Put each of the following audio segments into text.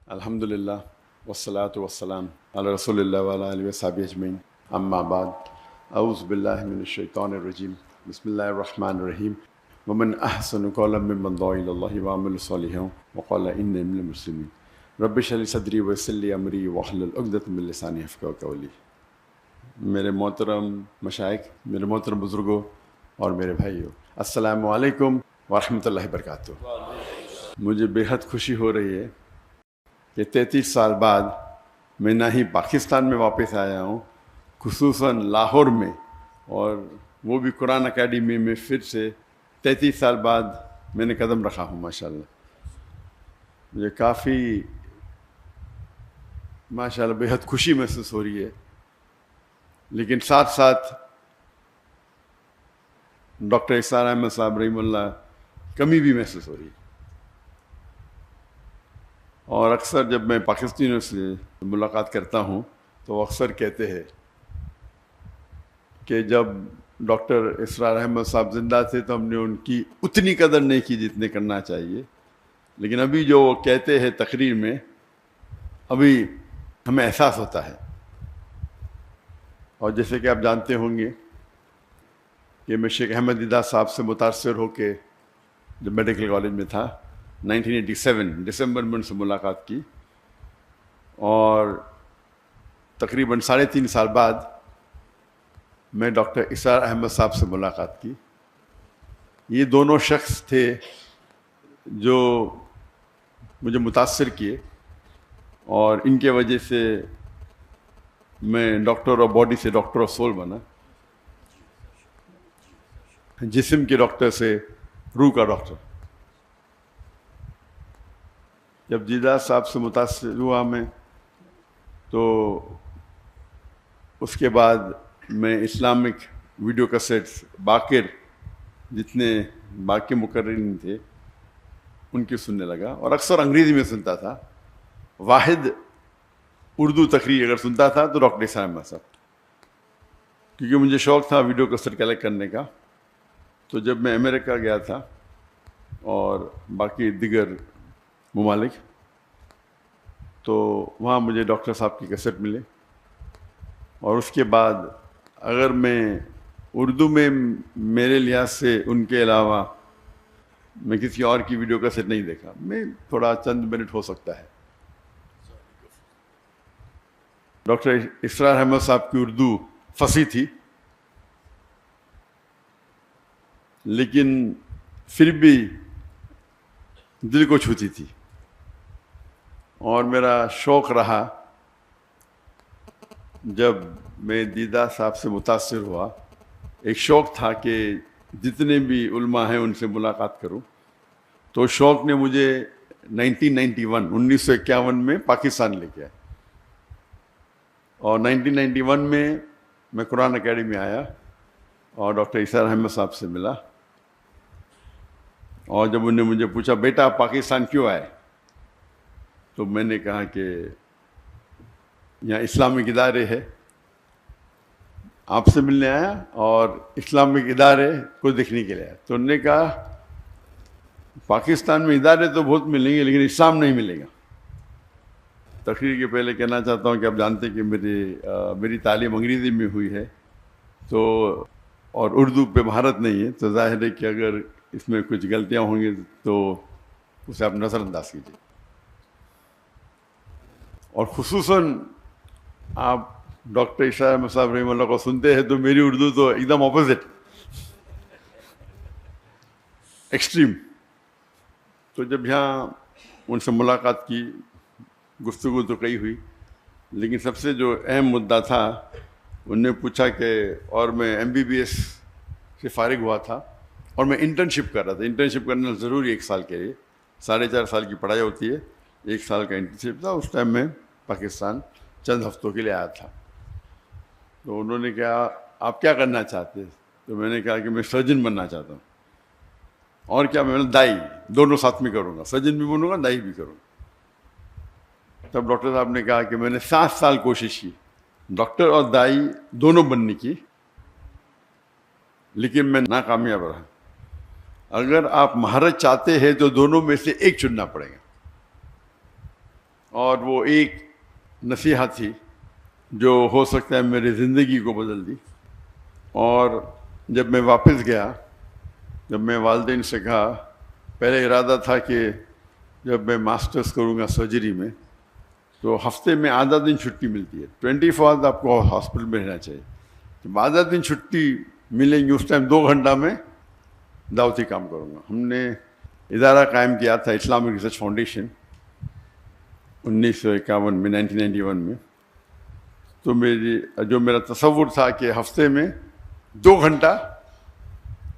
الحمدللہ والصلاة والسلام علی رسول اللہ وعلی آلہ وصحبہ اجمعین اما بعد اعوذ باللہ من الشیطان الرجیم بسم اللہ الرحمن الرحیم ومن احسن قولا ممن دعا الی اللہ وعمل صالحا وقال انی من المسلمین رب اشرح لی صدری ویسر لی امری واحلل عقدۃ من لسانی یفقہوا قولی۔ میرے محترم مشائخ، میرے محترم بزرگوں اور میرے بھائیوں، السلام علیکم ورحمۃ اللہ وبرکاتہ۔ مجھے بے حد خوشی ہو رہی ہے کہ 33 سال بعد میں نہ ہی پاکستان میں واپس آیا ہوں، خصوصاً لاہور میں، اور وہ بھی قرآن اکیڈمی میں پھر سے 33 سال بعد میں نے قدم رکھا ہوں۔ ماشاءاللہ مجھے کافی ماشاءاللہ بے حد خوشی محسوس ہو رہی ہے، لیکن ساتھ ساتھ ڈاکٹر اسرار احمد صاحب رحمہ اللہ کمی بھی محسوس ہو رہی ہے۔ اور اکثر جب میں پاکستانیوں سے ملاقات کرتا ہوں تو وہ اکثر کہتے ہیں کہ جب ڈاکٹر اسرار احمد صاحب زندہ تھے تو ہم نے ان کی اتنی قدر نہیں کی جتنے کرنا چاہیے، لیکن ابھی جو وہ کہتے ہیں تقریر میں، ابھی ہمیں احساس ہوتا ہے۔ اور جیسے کہ آپ جانتے ہوں گے کہ میں شیخ احمد دیدہ صاحب سے متاثر ہو کے جب میڈیکل کالج میں تھا 1987 دسمبر میں ان سے ملاقات کی، اور تقریباً 3.5 سال بعد میں ڈاکٹر اسرار احمد صاحب سے ملاقات کی۔ یہ دونوں شخص تھے جو مجھے متاثر کیے، اور ان کے وجہ سے میں ڈاکٹر آف باڈی سے ڈاکٹر آف سول بنا، جسم کے ڈاکٹر سے روح کا ڈاکٹر۔ جب دیدہ صاحب سے متاثر ہوا میں، تو اس کے بعد میں اسلامک ویڈیو کیسٹس باقر جتنے باقی مقررین تھے ان کی سننے لگا، اور اکثر انگریزی میں سنتا تھا۔ واحد اردو تقریر اگر سنتا تھا تو ڈاکٹر اسرار احمد صاحب، کیونکہ مجھے شوق تھا ویڈیو کیسٹ کلیکٹ کرنے کا۔ تو جب میں امریکہ گیا تھا اور باقی دیگر ممالک، تو وہاں مجھے ڈاکٹر صاحب کی کیسٹ ملے، اور اس کے بعد اگر میں اردو میں میرے لحاظ سے ان کے علاوہ میں کسی اور کی ویڈیو کیسٹ نہیں دیکھا، میں تھوڑا چند منٹ ہو سکتا ہے۔ ڈاکٹر اسرار احمد صاحب کی اردو فصیح تھی، لیکن پھر بھی دل کو چھوتی تھی، اور میرا شوق رہا جب میں دیدہ صاحب سے متاثر ہوا، ایک شوق تھا کہ جتنے بھی علماء ہیں ان سے ملاقات کروں۔ تو شوق نے مجھے 1951 میں پاکستان لے کے آیا، اور 1991 میں قرآن اکیڈمی آیا اور ڈاکٹر اسرار احمد صاحب سے ملا۔ اور جب انہوں نے مجھے پوچھا بیٹا آپ پاکستان کیوں آئے، تو میں نے کہا کہ یہاں اسلامک ادارے ہے، آپ سے ملنے آیا اور اسلامک ادارے کو دیکھنے کے لیے آیا۔ تو انہوں نے کہا پاکستان میں ادارے تو بہت ملیں گے لیکن اسلام نہیں ملے گا۔ تقریر کے پہلے کہنا چاہتا ہوں کہ آپ جانتے ہیں کہ میری تعلیم انگریزی میں ہوئی ہے، تو اور اردو پہ مہارت نہیں ہے، تو ظاہر ہے کہ اگر اس میں کچھ غلطیاں ہوں گی تو اسے آپ نظر انداز کیجیے۔ اور خصوصاً آپ ڈاکٹر اسرار احمد صاحب رحمہ اللہ کو سنتے ہیں تو میری اردو تو ایک دم اپوزٹ، ایکسٹریم۔ تو جب یہاں ان سے ملاقات کی، گفتگو تو کئی ہوئی، لیکن سب سے جو اہم مدعا تھا، انہوں نے پوچھا کہ اور میں MBBS سے فارغ ہوا تھا اور میں انٹرنشپ کر رہا تھا۔ انٹرنشپ کرنا ضروری 1 سال کے لیے، 4.5 سال کی پڑھائی ہوتی ہے، 1 سال کا انٹرنشپ تھا۔ اس ٹائم میں پاکستان چند ہفتوں کے لیے آیا تھا۔ تو انہوں نے کہا آپ کیا کرنا چاہتے ہیں، تو میں نے کہا کہ میں سرجن بننا چاہتا ہوں، اور کیا میں دائی دونوں ساتھ میں کروں گا، سرجن بھی بنوں گا دائی بھی کروں گا۔ تب ڈاکٹر صاحب نے کہا کہ میں نے 7 سال کوشش کی ڈاکٹر اور دائی دونوں بننے کی، لیکن میں ناکامیاب رہا۔ اگر آپ مہارت چاہتے ہیں تو دونوں میں سے ایک چننا پڑے گا۔ اور وہ ایک نصیحت تھی جو ہو سکتا ہے میری زندگی کو بدل دی. اور جب میں واپس گیا، جب میں والدین سے کہا، پہلے ارادہ تھا کہ جب میں ماسٹرز کروں گا سرجری میں تو ہفتے میں آدھا دن چھٹی ملتی ہے، 24 آپ کو ہاسپٹل میں رہنا چاہیے. جب آدھا دن چھٹی ملیں گی اس ٹائم 2 گھنٹہ میں دعوتی کام کروں گا. ہم نے ادارہ قائم کیا تھا اسلامک ریسرچ فاؤنڈیشن 1951 میں، 1991 میں. تو میرا تصور تھا کہ ہفتے میں 2 گھنٹہ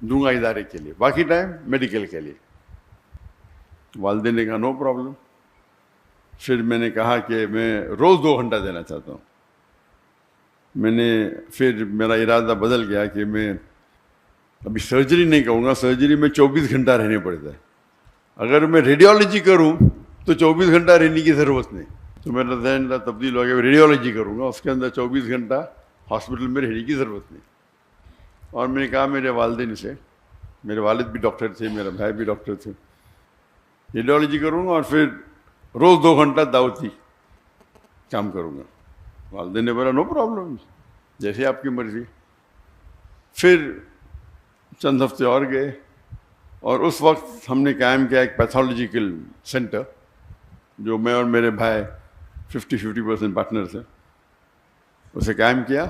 دوں گا ادارے کے لیے، باقی ٹائم میڈیکل کے لیے. والدین نے کہا نو پرابلم. پھر میں نے کہا کہ میں روز 2 گھنٹہ دینا چاہتا ہوں. پھر میرا ارادہ بدل گیا کہ میں ابھی سرجری نہیں کروں گا. سرجری میں 24 گھنٹہ رہنے پڑتا ہے. اگر میں ریڈیولوجی کروں تو 24 گھنٹہ رہنے کی ضرورت نہیں. تو میرا ذہن تبدیل ہو گیا، ریڈیولوجی کروں گا، اس کے اندر 24 گھنٹہ ہاسپٹل میں رہنے کی ضرورت نہیں. اور میں نے کہا میرے والدین سے، میرے والد بھی ڈاکٹر تھے، میرا بھائی بھی ڈاکٹر تھے، ریڈیولوجی کروں گا اور پھر روز 2 گھنٹہ دعوتی کام کروں گا. والدین نے بولا نو پرابلم، جیسے آپ کی مرضی. پھر چند ہفتے اور گئے اور اس وقت ہم نے قائم کیا ایک پیتھولوجیکل سینٹر جو میں اور میرے بھائی 50% پارٹنر تھے، اسے قائم کیا.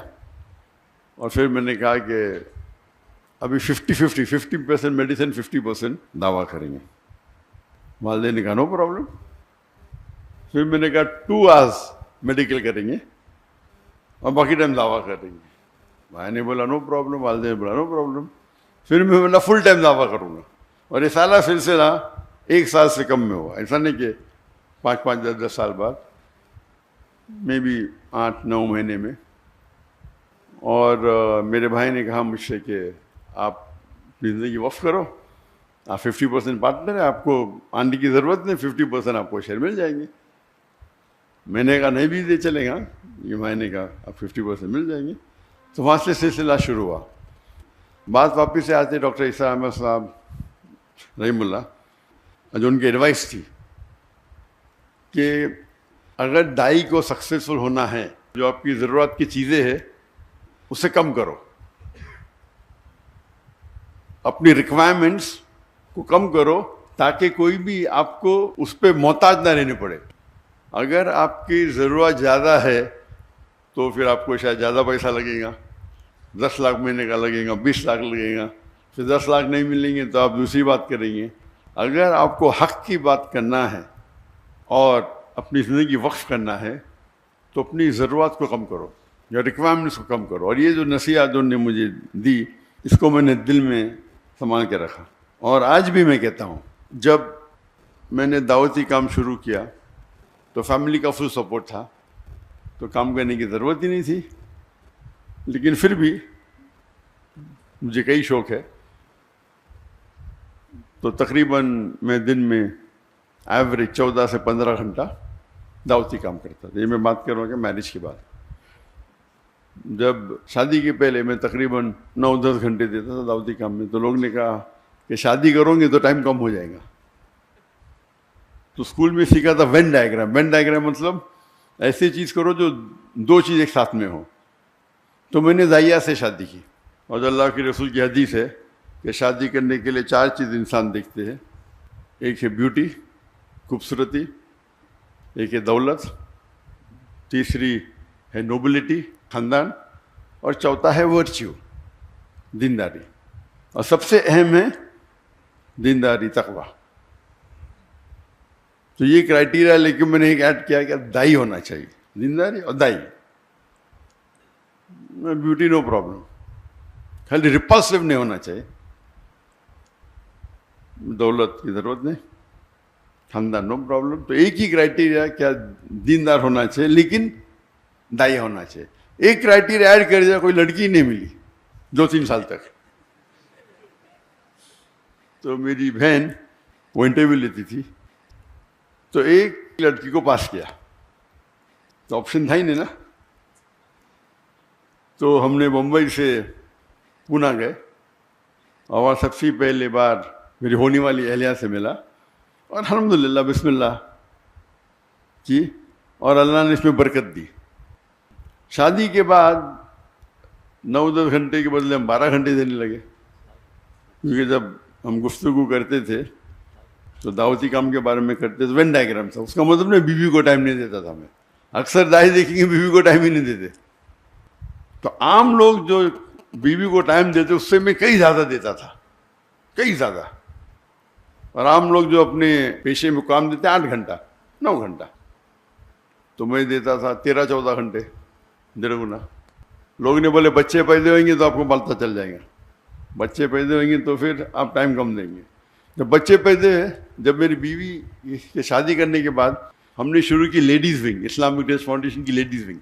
اور پھر میں نے کہا کہ ابھی 50% میڈیسن 50% دعویٰ کریں گے. والدین نے کہا نو پرابلم. پھر میں نے کہا 2 hours میڈیکل کریں گے اور باقی ٹائم دعویٰ کریں گے. بھائی نے بولا نو پرابلم، والدین نے بولا نو پرابلم. پھر میں بولا فل ٹائم دعویٰ کروں گا. اور یہ سارا سلسلہ 1 سال سے کم میں ہوا. ایسا نہیں کہ 5 10 سال بعد، میں بھی 8 9 مہینے میں. اور میرے بھائی نے کہا مجھ سے کہ آپ اپنی زندگی وقف کرو، آپ 50% پارٹنر ہیں، آپ کو آنے کی ضرورت نہیں، 50% آپ کو شیئر مل جائیں گے. میں نے کہا نہیں بھی دے چلے گا. یہ بھائی نے کہا آپ 50% مل جائیں گے. تو وہاں سے سلسلہ شروع ہوا. بات واپس سے آتے ڈاکٹر عیسیٰ احمد صاحب رحم اللہ، جو ان کی ایڈوائس تھی کہ اگر دائی کو سکسیزفل ہونا ہے، جو آپ کی ضرورت کی چیزیں ہیں اسے کم کرو، اپنی ریکوائرمنٹس کو کم کرو تاکہ کوئی بھی آپ کو اس پہ محتاج نہ رہنے پڑے. اگر آپ کی ضرورت زیادہ ہے تو پھر آپ کو شاید زیادہ پیسہ لگے گا، 10 لاکھ مہینے کا لگے گا، 20 لاکھ لگے گا. پھر 10 لاکھ نہیں ملیں گے تو آپ دوسری بات کریں گے. اگر آپ کو حق کی بات کرنا ہے اور اپنی زندگی وقف کرنا ہے تو اپنی ضرورت کو کم کرو یا ریکوائرمنٹس کو کم کرو. اور یہ جو نصیحت انہوں نے مجھے دی، اس کو میں نے دل میں سنبھال کے رکھا. اور آج بھی میں کہتا ہوں، جب میں نے دعوتی کام شروع کیا تو فیملی کا فل سپورٹ تھا، تو کام کرنے کی ضرورت ہی نہیں تھی. لیکن پھر بھی مجھے کئی شوق ہے، تو تقریباً میں دن میں ایوریج 14 سے 15 گھنٹہ دعوتی کام کرتا تھا. یہ میں بات کر رہا ہوں کہ میرج کے بعد. جب شادی کے پہلے میں تقریباً 9-10 گھنٹے دیتا تھا دعوتی کام میں. تو لوگ نے کہا کہ شادی کرو گے تو ٹائم کم ہو جائے گا. تو اسکول میں سیکھا تھا وین ڈائیگرام. وین ڈائیگرام مطلب ایسی چیز کرو جو 2 چیز ایک ساتھ میں ہو. تو میں نے ضائعہ سے شادی کی. اور جو اللہ کے رسول کی حدیث ہے کہ شادی کرنے کے لیے 4 چیز انسان دیکھتے ہیں. ایک ہے بیوٹی، خوبصورتی، ایک ہے دولت، تیسری ہے نوبلٹی، خاندان، اور چوتھا ہے ورچیو، دینداری. اور سب سے اہم ہے دینداری، تقوی. تو یہ کرائٹیریا لے کے میں نے ایک ایڈ کیا کہ دائی ہونا چاہیے، دینداری اور دائی. بیوٹی نو پرابلم، خالی ریپلسو نہیں ہونا چاہیے. دولت کی ضرورت نہیں، خاندان نو پرابلم. تو ایک ہی کرائٹیریا کیا دیندار ہونا چاہیے لیکن دائی ہونا چاہیے. ایک کرائٹیریا ایڈ کر دیا، کوئی لڑکی نہیں ملی 2-3 سال تک. تو میری بہن وہ انٹرویو لیتی تھی، تو ایک لڑکی کو پاس کیا، تو آپشن تھا ہی نہیں نا. تو ہم نے بمبئی سے پونا گئے اور سب سے پہلے بار میری ہونے والی اہلیہ سے ملا. اور الحمدللہ بسم اللہ کی اور اللہ نے اس میں برکت دی. شادی کے بعد 9-10 گھنٹے کے بدلے ہم 12 گھنٹے دینے لگے، کیونکہ جب ہم گفتگو کرتے تھے تو دعوتی کام کے بارے میں کرتے تھے. وین ڈائیگرام تھا، اس کا مطلب نہیں بیوی کو ٹائم نہیں دیتا تھا. میں اکثر دائی دیکھیں گے بیوی کو ٹائم ہی نہیں دیتے. تو عام لوگ جو بیوی کو ٹائم دیتے اس سے میں کئی زیادہ دیتا تھا، کئی زیادہ. اور عام لوگ جو اپنے پیشے میں کام دیتے 8 گھنٹہ 9 گھنٹہ، تو میں دیتا تھا 13-14 گھنٹے، 1.5 گنا. لوگ نے بولے بچے پیدا ہوئیں گے تو آپ کو پتہ چل جائے گا، بچے پیدا ہوئیں گے تو پھر آپ ٹائم کم دیں گے. جب بچے پیدا ہوئے، جب میری بیوی کے شادی کرنے کے بعد ہم نے شروع کی ladies wing, Islamic dress foundation کی لیڈیز ونگ،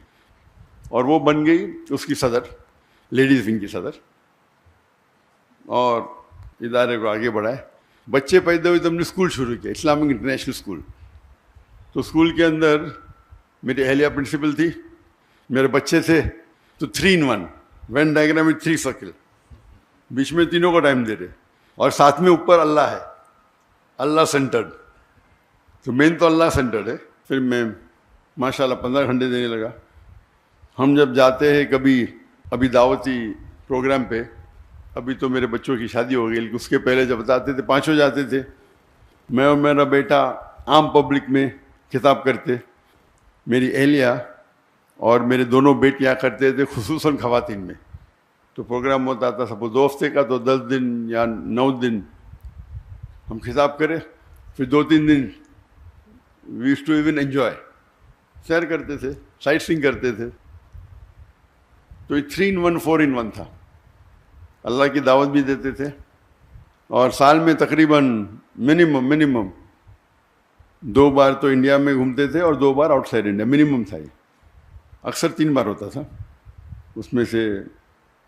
اور وہ بن گئی اس کی صدر، لیڈیز ونگ کی صدر، اور ادارے کو آگے بڑھائے. بچے پیدا ہوئے تو ہم نے اسکول شروع کیا، اسلامک انٹرنیشنل اسکول. تو اسکول کے اندر میری اہلیہ پرنسپل تھی، میرے بچے تھے، تو 3 in 1 وین ڈائیگرام میں 3 سرکل، بیچ میں تینوں کو ٹائم دے رہے، اور ساتھ میں اوپر اللہ ہے، اللہ سینٹرڈ. تو مین تو اللہ سینٹرڈ ہے. پھر میں ماشاءاللہ 15 گھنٹے دینے لگا. ہم جب جاتے ہیں کبھی ابھی دعوتی پروگرام پہ، ابھی تو میرے بچوں کی شادی ہو گئی، لیکن اس کے پہلے جب جاتے تھے 5 جاتے تھے، میں اور میرا بیٹا عام پبلک میں خطاب کرتے، میری اہلیہ اور میرے دونوں بیٹیاں کرتے تھے، خصوصاً خواتین میں. تو پروگرام ہوتا تھا سپوز 2 ہفتے کا، تو 10 دن یا 9 دن ہم خطاب کرے، پھر 2-3 دن we used to even enjoy, سیر کرتے تھے، سائٹ سینگ کرتے تھے. تو یہ 3 in 1 4 in 1 تھا. اللہ کی دعوت بھی دیتے تھے، اور سال میں تقریباً منیمم 2 بار تو انڈیا میں گھومتے تھے اور 2 بار آؤٹ سائڈ انڈیا، منیمم تھا. یہ اکثر 3 بار ہوتا تھا، اس میں سے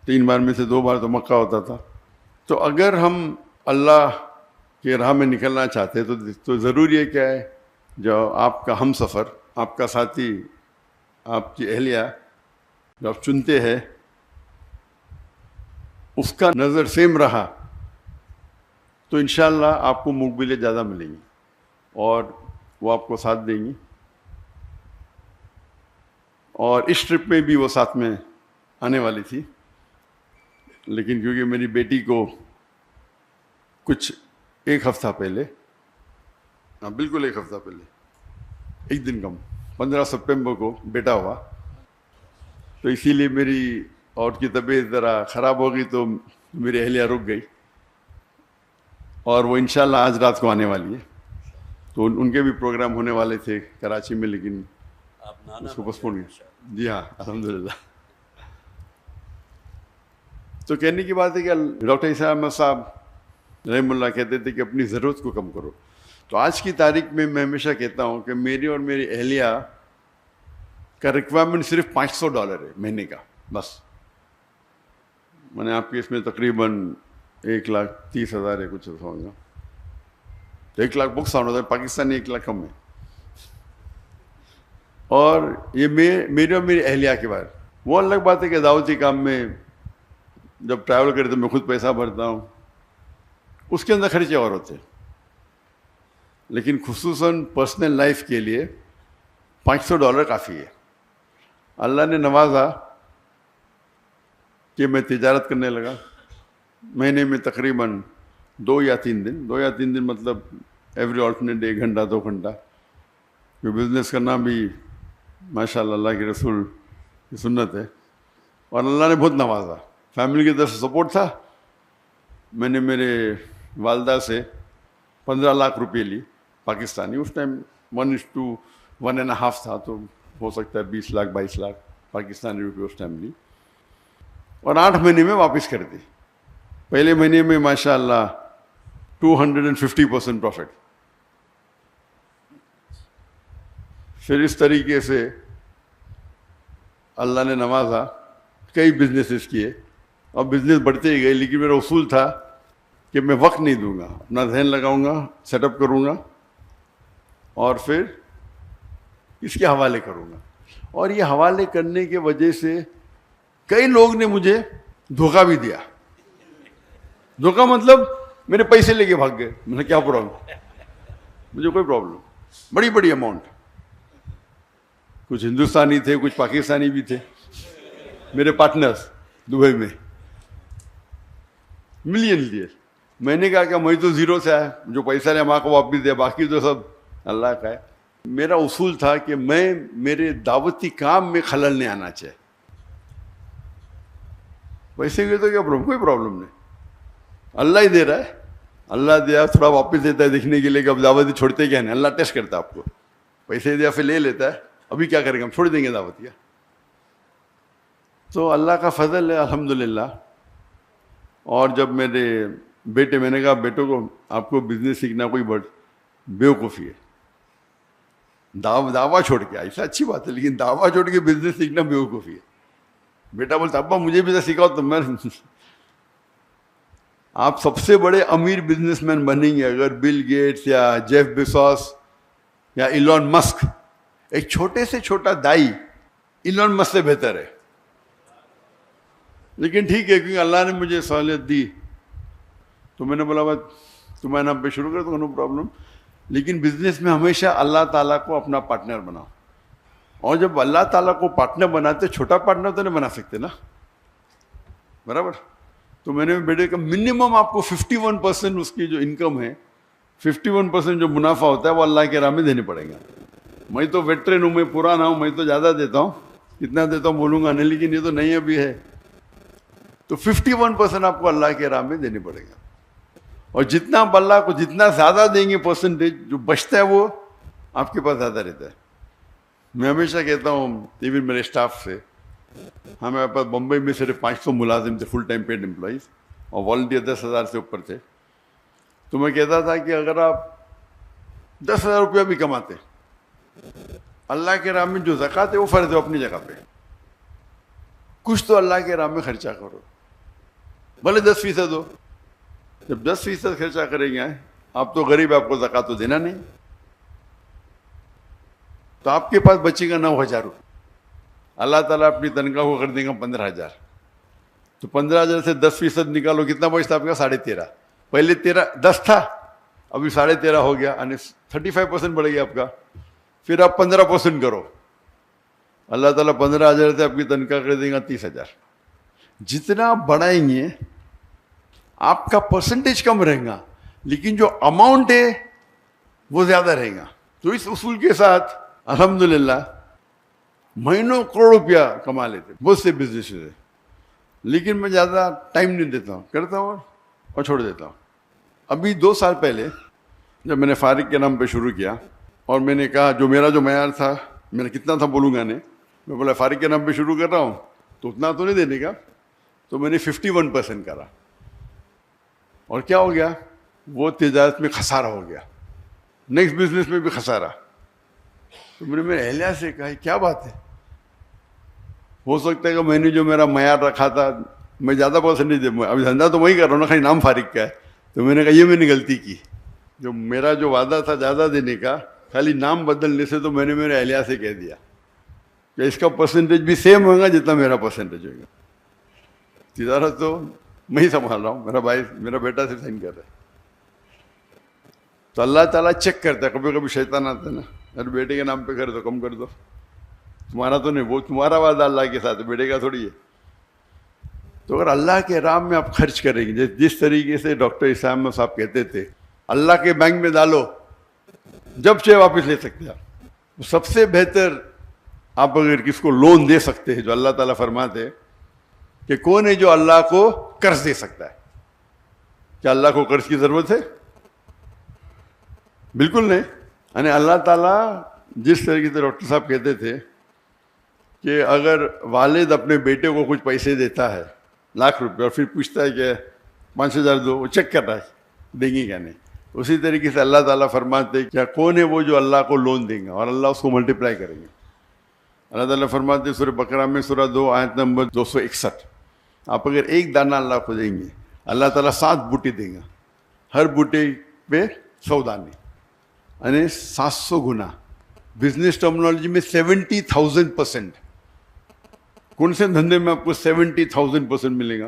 3 بار میں سے 2 بار تو مکہ ہوتا تھا. تو اگر ہم اللہ کے راہ میں نکلنا چاہتے تو ضروری ہے کیا ہے، جو آپ کا ہم سفر، آپ کا ساتھی، آپ کی اہلیہ جو آپ چنتے ہیں، اس کا نظر سیم رہا تو انشاءاللہ آپ کو مقبلیں زیادہ ملیں گی اور وہ آپ کو ساتھ دیں گی. اور اس ٹرپ میں بھی وہ ساتھ میں آنے والی تھی، لیکن کیونکہ میری بیٹی کو کچھ 1 ہفتہ پہلے، بالکل 1 ہفتہ پہلے، 1 دن کم، 15 سپٹمبر کو بیٹا ہوا، تو اسی لیے میری اور کی طبیعت ذرا خراب ہو گئی، تو میری اہلیہ رک گئی، اور وہ انشاءاللہ آج رات کو آنے والی ہے. تو ان کے بھی پروگرام ہونے والے تھے کراچی میں، لیکن اس کو پوسٹ پون کیا. جی ہاں، الحمدللہ. تو کہنے کی بات ہے کہ ڈاکٹر عیسیٰ احمد صاحب رحم اللہ کہتے تھے کہ اپنی ضرورت کو کم کرو. تو آج کی تاریخ میں ہمیشہ کہتا ہوں کہ میری اور میری اہلیہ کا ریکوائرمنٹ صرف $500 ہے مہینے کا، بس. میں نے آپ کے اس میں تقریباً 1,30,000 ہے، کچھ ہوگا، 1 لاکھ بکس آنا ہوتا ہے، پاکستانی 1 لاکھ کم ہے. اور یہ میری اور میری اہلیہ کے بارے. وہ الگ بات ہے کہ دعوتی کام میں جب ٹریول کرتے میں خود پیسہ بھرتا ہوں، اس کے اندر خرچے اور ہوتے ہیں، لیکن خصوصاً پرسنل لائف کے لیے $500 کافی ہے. اللہ نے نوازا کہ میں تجارت کرنے لگا. مہینے میں تقریباً 2 یا 3 دن مطلب ایوری آلٹرنیٹ ڈے 1 گھنٹہ 2 گھنٹہ. بزنس کرنا بھی ماشاءاللہ اللہ کے رسول کی سنت ہے، اور اللہ نے بہت نوازا. فیملی کی طرف سے سپورٹ تھا. میں نے میرے والدہ سے 15 لاکھ روپے لی پاکستانی، اس ٹائم 1:1.5 تھا، تو ہو سکتا ہے 20 لاکھ 22 لاکھ پاکستانی روپے اس ٹائم لی، اور 8 مہینے میں واپس کر دی. پہلے مہینے میں ماشاءاللہ 250% پروفٹ. پھر اس طریقے سے اللہ نے نوازا، کئی بزنسز کیے، اور بزنس بڑھتے ہی گئے. لیکن میرا اصول تھا کہ میں وقت نہیں دوں گا، اپنا ذہن لگاؤں گا، سیٹ اپ کروں گا، اور پھر اس کے حوالے کروں گا. اور یہ حوالے کرنے کی وجہ سے کئی لوگ نے مجھے دھوکہ بھی دیا. دھوکہ مطلب میرے پیسے لے کے بھاگ گئے. میں نے کیا پرابلم، مجھے کوئی پرابلم، بڑی اماؤنٹ. کچھ ہندوستانی تھے, کچھ پاکستانی بھی تھے میرے پارٹنرز دبئی میں, ملین لیے. میں نے کہا کہ میں تو زیرو سے آیا, جو پیسہ لے ماں کو واپس دیا, باقی تو سب اللہ کا ہے. میرا اصول تھا کہ میں میرے دعوتی کام میں خلل نہیں آنا چاہیے. پیسے کے تو کیا پرابلم, کوئی پرابلم نہیں, اللہ ہی دے رہا ہے, اللہ دیا تھوڑا واپس دیتا ہے دیکھنے کے لیے کہ اب دعوتی چھوڑتے کیا نہیں. اللہ ٹیسٹ کرتا ہے آپ کو, پیسے دیا پھر لے لیتا ہے, ابھی کیا کریں گے, ہم چھوڑ دیں گے دعوتیاں. تو اللہ کا فضل ہے الحمدللہ. اور جب میرے بیٹے, میں نے کہا بیٹوں کو آپ کو بزنس سیکھنا کوئی بڑی بیوقوفی ہے, دعویٰ چھوڑ کے, ایسا اچھی بات ہے لیکن دعویٰ چھوڑ کے بزنس سیکھنا بیوقوفی ہے. بیٹا بولتا ابا مجھے بھی تو سکھاؤ. تو میں آپ سب سے بڑے امیر بزنس مین بنیں گے اگر بل گیٹس یا جیف بیزوس یا ایلون مسک, ایک چھوٹے سے چھوٹا دائی ایلون مسک سے بہتر ہے. لیکن ٹھیک ہے, کیونکہ اللہ نے مجھے سہولت دی تو میں نے بولا بات تمہارے نام پہ شروع کر دو, نو پرابلم. لیکن بزنس میں ہمیشہ اللہ تعالیٰ کو اپنا پارٹنر بناؤ. اور جب اللہ تعالیٰ کو پارٹنر بناتے, چھوٹا پارٹنر تو نہیں بنا سکتے نا, برابر. تو میں نے بیٹے کا منیمم آپ کو 51% اس کی جو انکم ہے, 51% جو منافع ہوتا ہے وہ اللہ کے راہ میں دینے پڑیں گے. میں تو ویٹرن ہوں, میں پرانا ہوں, میں تو زیادہ دیتا ہوں, کتنا دیتا ہوں بولوں گا نہیں, لیکن یہ تو نہیں ابھی ہے. تو 51% آپ کو اللہ کے راہ میں دینے پڑے گا. اور جتنا آپ اللہ کو جتنا زیادہ دیں گے پرسنٹیج, جو بچتا ہے وہ آپ کے پاس زیادہ رہتا ہے. میں ہمیشہ کہتا ہوں ایون میرے اسٹاف سے, ہمارے پاس بمبئی میں صرف 500 ملازم تھے, فل ٹائم پیڈ امپلائیز, اور والنٹیئر 10,000 سے اوپر تھے. تو میں کہتا تھا کہ اگر آپ 10,000 روپیہ بھی کماتے, اللہ کے راہ میں جو زکوٰۃ ہے وہ فرض ہے اپنی جگہ پہ, کچھ تو اللہ کے راہ میں خرچہ کرو, بھلے 10% ہو. جب 10% خرچہ کریں گے آپ تو غریب, آپ کو زکوٰۃ تو دینا نہیں, تو آپ کے پاس بچے گا 9,000 روپے. اللہ تعالیٰ اپنی تنخواہ کو کر دیں گا 15,000. تو 15,000 سے 10% نکالو, کتنا بچتا آپ کا, 13.5. پہلے 10 تھا, ابھی 13.5 ہو گیا, یعنی 35% بڑھ گیا آپ کا. پھر آپ 15% کرو, اللہ تعالیٰ 15,000 سے آپ کی تنخواہ کر دیں گا 30,000. جتنا آپ بڑھائیں گے آپ کا پرسنٹیج کم رہے گا, لیکن جو اماؤنٹ ہے وہ زیادہ رہے گا. تو اس اصول کے ساتھ الحمدللہ مہینوں کروڑ روپیہ کما لیتے بہت سے بزنس ہے. لیکن میں زیادہ ٹائم نہیں دیتا ہوں, کرتا ہوں اور چھوڑ دیتا ہوں. ابھی 2 سال پہلے جب میں نے فارغ کے نام پہ شروع کیا, اور میں نے کہا جو میرا جو معیار تھا, میں نے کتنا تھا بولوں گا نہیں, میں بولا فارغ کے نام پہ شروع کر رہا ہوں تو اتنا تو نہیں دینے کا. تو میں نے 51% کرا, اور کیا ہو گیا, وہ تجارت میں خسارہ ہو گیا, نیکسٹ بزنس میں بھی خسارہ. تو میں نے میرے اہلیہ سے کہا کیا بات ہے, ہو سکتا ہے کہ میں نے جو میرا معیار رکھا تھا میں زیادہ پرسنٹیج دے, ابھی دھندا تو وہی کر رہا ہوں نا, خالی نام فارغ کا ہے. تو میں نے کہا یہ میں نے غلطی کی, جو میرا جو وعدہ تھا زیادہ دینے کا, خالی نام بدلنے سے, تو میں نے میرے اہلیہ سے کہہ دیا کہ اس کا پرسنٹیج بھی سیم ہوگا جتنا میرا پرسنٹیج ہوگا. تجارت تو میں ہی سنبھال رہا ہوں, میرا بھائی میرا بیٹا سے سائن کر رہا ہے. تو اللہ تعالیٰ چیک کرتا ہے, کبھی کبھی شیطان آتا ہے نا, ارے بیٹے کے نام پہ کر دو, کم کر دو, تمہارا تو نہیں, وہ تمہارا وعدہ اللہ کے ساتھ, بیٹے کا تھوڑی ہے. تو اگر اللہ کے راہ میں آپ خرچ کریں گے, جس طریقے سے ڈاکٹر اسام صاحب کہتے تھے اللہ کے بینک میں ڈالو, جب چاہے واپس لے سکتے ہیں آپ. سب سے بہتر آپ اگر کس کو لون دے سکتے ہیں, جو اللہ تعالیٰ فرماتے کہ کون ہے جو اللہ کو قرض دے سکتا ہے. کیا اللہ کو قرض کی ضرورت ہے؟ بالکل نہیں. یعنی اللہ تعالیٰ جس طریقے سے ڈاکٹر صاحب کہتے تھے کہ اگر والد اپنے بیٹے کو کچھ پیسے دیتا ہے, ₹1,00,000, اور پھر پوچھتا ہے کہ 5,000 دو, وہ چیک کر رہا ہے دیں گے کیا نہیں, اسی طریقے سے اللہ تعالیٰ فرماتے کیا کون ہے وہ جو اللہ کو لون دیں گا اور اللہ اس کو ملٹیپلائی کریں گے. اللہ تعالیٰ فرماتے سورہ بقرہ میں سورہ 2 آیت نمبر 261, آپ اگر ایک دانہ اللہ کو دیں گے, اللہ تعالیٰ 7 بوٹے دیں گا, ہر بوٹے پہ 100 دانے, یعنی 700 گنا. بزنس ٹرمنالوجی میں 70,000%. کون سے دھندے میں آپ کو 70,000% ملے گا؟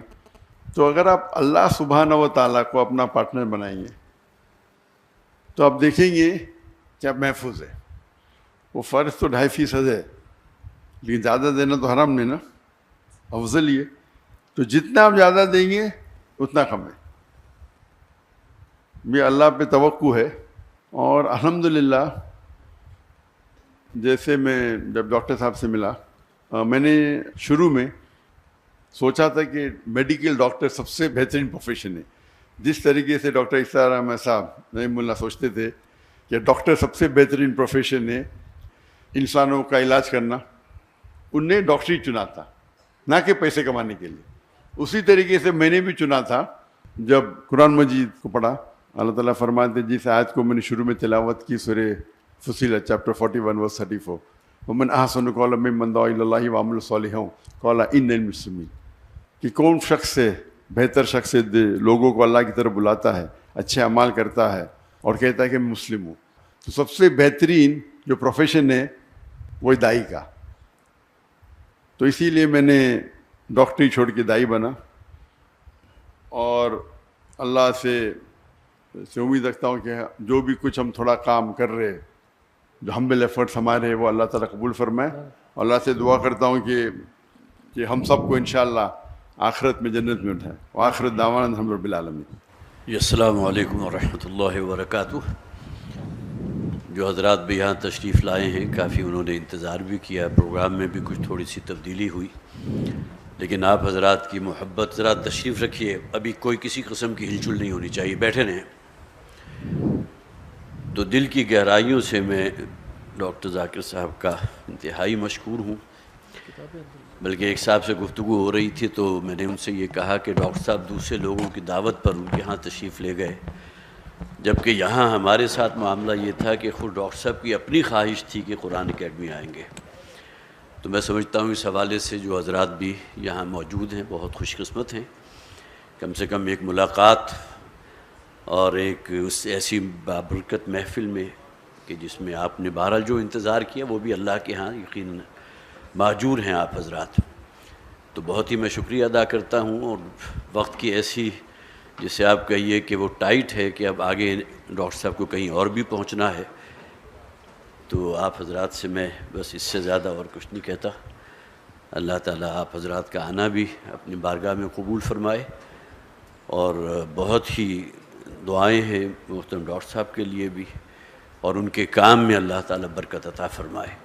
تو اگر آپ اللہ سبحانہ و تعالیٰ کو اپنا پارٹنر بنائیں گے تو آپ دیکھیں گے کہ آپ محفوظ ہے. وہ فرض تو 2.5% ہے, لیکن زیادہ دینا تو حرام نہیں نا، افضل یہ، تو جتنا آپ زیادہ دیں گے اتنا کم ہے. یہ اللہ پہ توقع ہے. اور الحمدللہ جیسے میں جب ڈاکٹر صاحب سے ملا، میں نے شروع میں سوچا تھا کہ میڈیکل ڈاکٹر سب سے بہترین پروفیشن ہے. جس طریقے سے ڈاکٹر اسرار احمد صاحب رحمہ اللہ سوچتے تھے کہ ڈاکٹر سب سے بہترین پروفیشن ہے انسانوں کا علاج کرنا، ان نے ڈاکٹری چنا تھا نہ کہ پیسے کمانے کے لیے. اسی طریقے سے میں نے بھی چنا تھا. جب قرآن مجید کو پڑھا، اللہ تعالیٰ فرماتے ہیں جس آیت کو میں نے شروع میں تلاوت کی، سورہ فصیلت چیپٹر 41 ورس 34، ومن احسن قولا ممن دعا الی اللہ وعمل صالحا قال انی من المسلمین، کہ کون شخص ہے بہتر شخص ہے لوگوں کو اللہ کی طرف بلاتا ہے، اچھے اعمال کرتا ہے اور کہتا ہے کہ میں مسلم ہوں. تو سب سے بہترین جو پروفیشن ہے وہ دائی کا. تو اسی لیے میں نے ڈاکٹری چھوڑ کے دائی بنا، اور اللہ سے امید رکھتا ہوں کہ جو بھی کچھ ہم تھوڑا کام کر رہے، جو ہمبل ایفرٹس ہمارے ہیں، وہ اللہ تعالیٰ قبول فرمائے. اللہ سے دعا کرتا ہوں کہ ہم سب کو انشاءاللہ آخرت میں جنت میں اٹھائے. وآخرت دعوانا الحمد رب العالمین. السلام علیکم ورحمۃ اللہ وبرکاتہ. جو حضرات بھی یہاں تشریف لائے ہیں، کافی انہوں نے انتظار بھی کیا. پروگرام میں بھی کچھ تھوڑی سی تبدیلی ہوئی، لیکن آپ حضرات کی محبت. ذرا تشریف رکھیے، ابھی کوئی کسی قسم کی ہلچل نہیں ہونی چاہیے، بیٹھے رہیں. تو دل کی گہرائیوں سے میں ڈاکٹر ذاکر صاحب کا انتہائی مشکور ہوں. بلکہ ایک صاحب سے گفتگو ہو رہی تھی تو میں نے ان سے یہ کہا کہ ڈاکٹر صاحب دوسرے لوگوں کی دعوت پر ان کے ہاں تشریف لے گئے، جبکہ یہاں ہمارے ساتھ معاملہ یہ تھا کہ خود ڈاکٹر صاحب کی اپنی خواہش تھی کہ قرآن اکیڈمی آئیں گے. تو میں سمجھتا ہوں اس حوالے سے جو حضرات بھی یہاں موجود ہیں بہت خوش قسمت ہیں. کم سے کم ایک ملاقات اور ایک اس ایسی بابرکت محفل میں کہ جس میں آپ نے بہرحال جو انتظار کیا وہ بھی اللہ کے ہاں یقیناً ماجور ہیں آپ حضرات. تو بہت ہی میں شکریہ ادا کرتا ہوں. اور وقت کی ایسی جسے آپ کہیے کہ وہ ٹائٹ ہے کہ اب آگے ڈاکٹر صاحب کو کہیں اور بھی پہنچنا ہے، تو آپ حضرات سے میں بس اس سے زیادہ اور کچھ نہیں کہتا. اللہ تعالیٰ آپ حضرات کا آنا بھی اپنی بارگاہ میں قبول فرمائے، اور بہت ہی دعائیں ہیں محترم ڈاکٹر صاحب کے لیے بھی، اور ان کے کام میں اللہ تعالیٰ برکت عطا فرمائے.